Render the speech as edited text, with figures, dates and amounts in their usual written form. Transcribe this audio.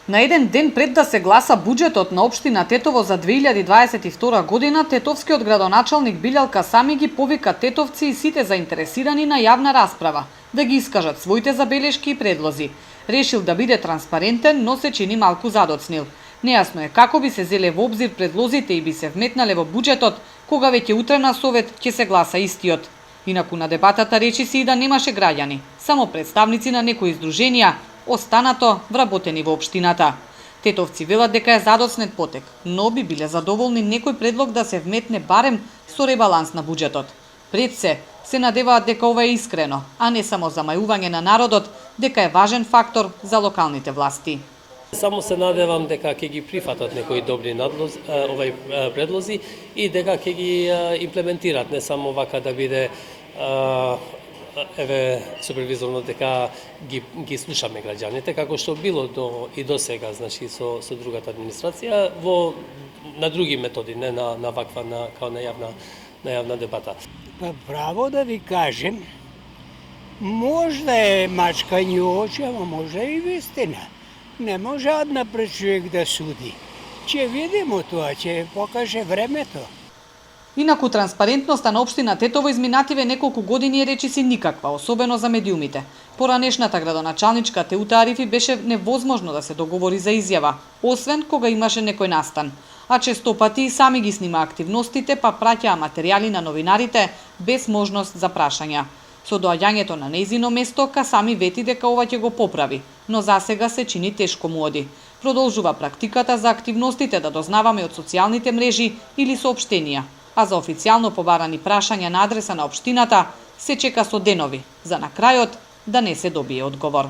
На еден ден пред да се гласа буџетот на општина Тетово за 2022 година, тетовскиот градоначалник Билјан Касами ги повика тетовци и сите заинтересирани на јавна расправа, да ги искажат своите забелешки и предлози. Решил да биде транспарентен, но се чини малку задоцнил. Нејасно е како би се зеле во обзир предлозите и би се вметнале во буџетот, кога веќе утре на совет ќе се гласа истиот. Инаку на дебатата речи си и да немаше граѓани, само представници на некои издруженија, останато вработени во општината. Тетовци велат дека е задоцнет потек, но би биле задоволни некој предлог да се вметне барем со ребаланс на буџетот. Пред се надеваат дека ова е искрено, а не само замајување на народот, дека е важен фактор за локалните власти. Само се надевам дека ќе ги прифатат некои добри предлози и дека ќе ги имплементират, не само вака да биде супервизорно, дека ги слушаме граѓаните, како што било до сега, значи со другата администрација, на други методи, не на ваква као на јавна дебата. Право да ви кажем, можда е мачкање очи, ама може и вистина. Не може однапред човек да суди. Ќе видимо тоа, ќе покаже времето. Инаку транспарентноста на општина Тетово изминативе неколку години е речиси никаква, особено за медиумите. Поранешната градоначалничка Теута Арифи беше невозможно да се договори за изјава, освен кога имаше некој настан. А често пати и сами ги снима активностите, па праќаа материјали на новинарите без можност за прашања. Со доаѓањето на нејзино место, Касами вети дека ова ќе го поправи, но засега се чини тешко му оди. Продолжува практиката за активностите да дознаваме од социјалните мрежи или соопштенија, а за официјално побарани прашања на адреса на општината се чека со денови, за на крајот да не се добие одговор.